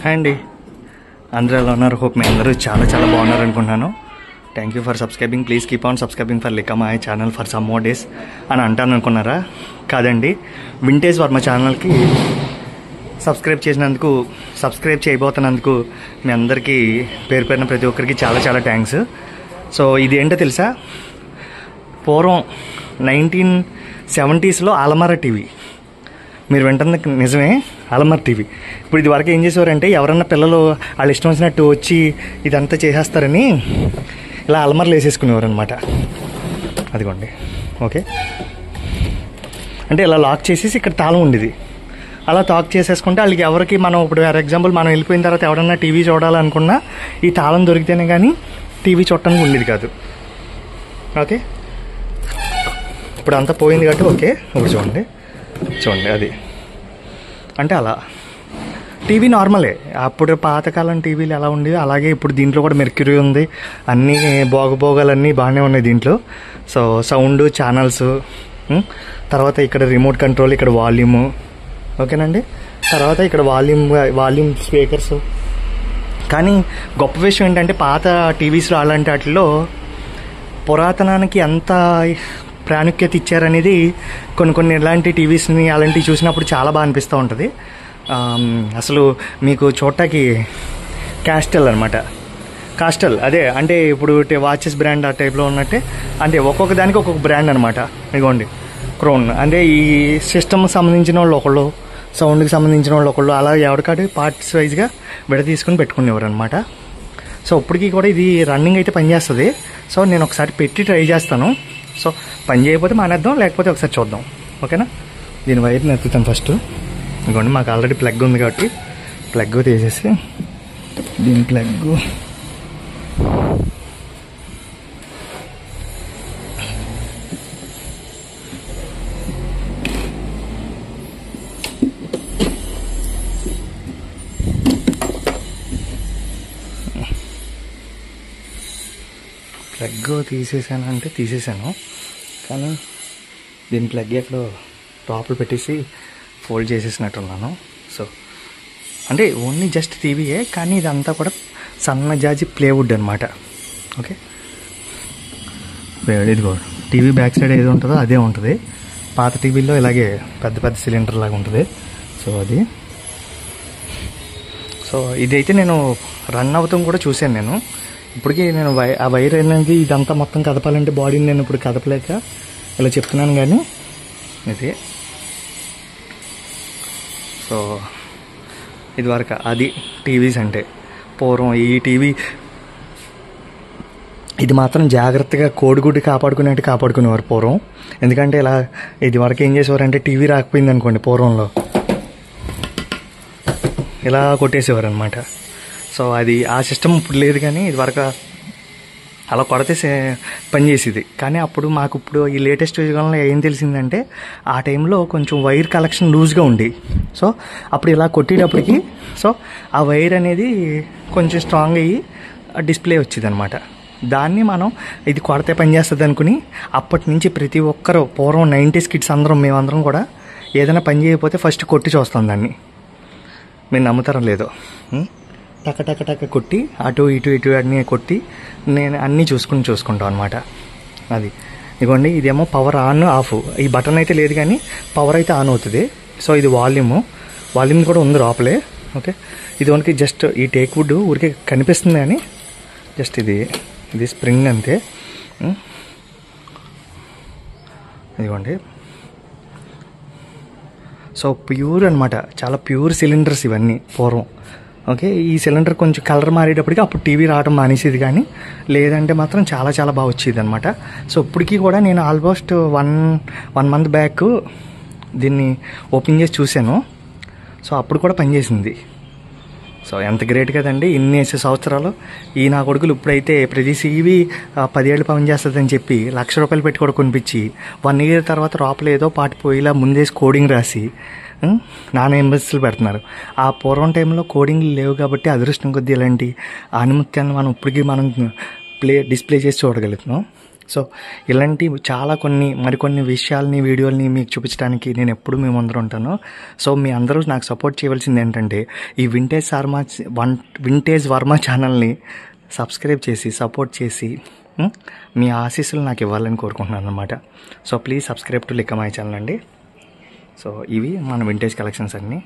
Hi అండి, అందరూ ఎలా ఉన్నారు? హోప్ మీ అందరూ చాలా చాలా బాగున్నారు అనుకుంటున్నాను. Thank you for subscribing. Please keep on subscribing for Likkamayi channel for some more days అని అంటాను అనుకున్నారా? కాదండి, వింటేజ్ వర్మ ఛానల్కి సబ్స్క్రైబ్ చేసినందుకు, సబ్స్క్రైబ్ చేయబోతున్నందుకు మీ అందరికీ పేరు పేరున ప్రతి ఒక్కరికి చాలా చాలా థ్యాంక్స్. సో ఇది ఏంటో తెలుసా? పూర్వం 1970s అలమారా టీవీ, మీరు వింటుంది నిజమే, అలమారా టీవీ. ఇప్పుడు ఇది వరకు ఏం చేసేవారంటే, ఎవరన్నా పిల్లలు వాళ్ళు ఇష్టం వచ్చినట్టు వచ్చి ఇదంతా చేసేస్తారని ఇలా అలమారాలు వేసేసుకునేవారు అనమాట. అదిగోండి, ఓకే. అంటే ఇలా లాక్ చేసేసి ఇక్కడ తాళం ఉండేది, అలా లాక్ చేసేసుకుంటే వాళ్ళకి ఎవరికి మనం ఇప్పుడు ఫర్ ఎగ్జాంపుల్ మనం వెళ్ళిపోయిన తర్వాత ఎవరన్నా టీవీ చూడాలనుకున్నా ఈ తాళం దొరికితేనే కానీ టీవీ చూడటానికి ఉండేది కాదు. ఓకే, ఇప్పుడు అంతా పోయింది కాబట్టి ఓకే. ఇప్పుడు చూడండి అది అంటే అలా టీవీ నార్మలే. అప్పుడు పాతకాలం టీవీలు ఎలా ఉండేవి అలాగే ఇప్పుడు దీంట్లో కూడా మెర్క్యూరీ ఉంది, అన్నీ భోగాలన్నీ బాగానే ఉన్నాయి దీంట్లో. సో సౌండ్ ఛానల్స్, తర్వాత ఇక్కడ రిమోట్ కంట్రోల్, ఇక్కడ వాల్యూము, ఓకేనండి. తర్వాత ఇక్కడ వాల్యూమ్ స్పీకర్స్. కానీ గొప్ప విషయం ఏంటంటే పాత టీవీస్లో అలాంటి వాటిల్లో పురాతనానికి ఎంత ప్రాముఖ్యత ఇచ్చారనేది కొన్ని ఇలాంటి టీవీస్ని అలాంటివి చూసినప్పుడు చాలా బాగా అనిపిస్తూ ఉంటుంది. అసలు మీకు చూడటానికి క్యాస్టల్ అనమాట. కాస్టల్ అదే అంటే ఇప్పుడు వాచెస్ బ్రాండ్ ఆ టైప్లో ఉన్నట్టే, అంటే ఒక్కొక్క దానికి ఒక్కొక్క బ్రాండ్ అనమాట. ఇదిగోండి క్రౌన్, అంటే ఈ సిస్టమ్కి సంబంధించిన వాళ్ళు ఒకళ్ళు, సౌండ్కి సంబంధించిన వాళ్ళు ఒకళ్ళు, అలా ఎవరికాడి పార్ట్స్ వైజ్గా తీసుకుని పెట్టుకునేవారు అనమాట. సో ఇప్పటికీ కూడా ఇది రన్నింగ్ అయితే పనిచేస్తుంది. సో నేను ఒకసారి పెట్టి ట్రై చేస్తాను. సో పని చేయకపోతే మానేద్దాం, లేకపోతే ఒకసారి చూద్దాం, ఓకేనా. దీని వైర్ని ఎత్తుతాను ఫస్ట్. ఇంకోండి మాకు ఆల్రెడీ ప్లగ్ ఉంది కాబట్టి ప్లగ్ తీసేసి దీని ప్లగ్ తీసేసాను, కానీ దీని ప్లగ్ ఎక్కడో టాప్లు పెట్టేసి ఫోల్డ్ చేసేసినట్టున్నాను. సో అంటే ఓన్లీ జస్ట్ టీవీయే, కానీ ఇదంతా కూడా సన్నజాజి ప్లేవుడ్ అనమాట. ఓకే, ఇదిగో టీవీ బ్యాక్ సైడ్ ఏది ఉంటుందో అదే ఉంటుంది. పాత టీవీల్లో ఇలాగే పెద్ద సిలిండర్ లాగా ఉంటుంది. సో అది, సో ఇదైతే నేను రన్ అవుతాం కూడా చూశాను. నేను ఇప్పటికీ నేను ఆ వైర్ అనేది ఇదంతా మొత్తం కదపాలంటే బాడీని నేను ఇప్పుడు కదపలేక ఇలా చెప్తున్నాను, కానీ ఇది. సో ఇదివరకు అది టీవీస్ అంటే పూర్వం ఈ టీవీ ఇది మాత్రం జాగ్రత్తగా కోడిగుడ్డి కాపాడుకునేట్టు కాపాడుకునేవారు పూర్వం. ఎందుకంటే ఇలా ఇది వరకు ఏం చేసేవారంటే టీవీ రాకపోయింది అనుకోండి, పూర్వంలో ఇలా కొట్టేసేవారు అనమాట. సో అది ఆ సిస్టమ్ ఇప్పుడు లేదు, కానీ ఇది వరకు అలా కొడితే పనిచేసేది. కానీ అప్పుడు మాకు ఇప్పుడు ఈ లేటెస్ట్ యుగంలో ఏం తెలిసిందంటే ఆ టైంలో కొంచెం వైర్ కలెక్షన్ లూజ్గా ఉంది. సో అప్పుడు ఇలా కొట్టేటప్పటికి సో ఆ వైర్ అనేది కొంచెం స్ట్రాంగ్ అయ్యి డిస్ప్లే వచ్చింది అనమాట. దాన్ని మనం ఇది కొడితే పనిచేస్తుంది అనుకుని అప్పటి నుంచి ప్రతి ఒక్కరు పూర్వం 90s కిడ్స్ అందరం మేమందరం కూడా ఏదైనా పని చేయకపోతే ఫస్ట్ కొట్టి చూస్తాం దాన్ని. మీరు నమ్ముతారో లేదో, టక కొట్టి అటు ఇటు అన్నీ కొట్టి నేను అన్నీ చూసుకుంటాం అనమాట. అది ఇదిగోండి, ఇదేమో పవర్ ఆన్ ఆఫ్, ఈ బటన్ అయితే లేదు కానీ పవర్ అయితే ఆన్ అవుతుంది. సో ఇది వాల్యూమ్ కూడా ఉంది లోపలే. ఓకే, ఇది ఓన్లీ జస్ట్ ఈ టేక్ వుడ్ ఊరికే కనిపిస్తుంది, కానీ జస్ట్ ఇది స్ప్రింగ్ అంతే. ఇదిగోండి, సో ప్యూర్ అనమాట, చాలా ప్యూర్ సిలిండర్స్ ఇవన్నీ పూర్వం. ఓకే, ఈ సిలిండర్ కొంచెం కలర్ మారేటప్పటికి అప్పుడు టీవీ రావడం మానేసేది, కానీ లేదంటే మాత్రం చాలా చాలా బాగా వచ్చేది అనమాట. సో ఇప్పటికీ కూడా నేను ఆల్మోస్ట్ వన్ మంత్ బ్యాక్ దీన్ని ఓపెన్ చేసి చూశాను. సో అప్పుడు కూడా పనిచేసింది. సో ఎంత గ్రేట్ కదండి, ఇన్ని సంవత్సరాలు. ఈ నా కొడుకులు ఇప్పుడైతే ప్రతి టీవీ 10 ఏళ్ళు పని చేస్తుందని చెప్పి ₹1,00,000 పెట్టి కూడా కొనిపించి 1 year తర్వాత లోపల ఏదో పాటు పోయిలా ముందేసి కోడింగ్ రాసి నానా ఎంబెస్లు పెడుతున్నారు. ఆ పూర్వం టైంలో కోడింగ్లు లేవు కాబట్టి అదృష్టం కొద్దీ ఇలాంటి ఆనిముత్యాన్ని మనం ఇప్పటికీ డిస్ప్లే చేసి చూడగలుగుతున్నాం. సో ఇలాంటి చాలా మరికొన్ని విషయాల్ని వీడియోల్ని మీకు చూపించడానికి నేను ఎప్పుడు మీ ముందర ఉంటాను. సో మీ అందరూ నాకు సపోర్ట్ చేయవలసింది ఏంటంటే ఈ వింటేజ్ వర్మ ఛానల్ని సబ్స్క్రైబ్ చేసి సపోర్ట్ చేసి మీ ఆశీస్సులు నాకు ఇవ్వాలని కోరుకుంటున్నాను అనమాట. So please subscribe to Likkamayi channel అండి. సో ఇవి మన వింటేజ్ కలెక్షన్స్ అన్నీ.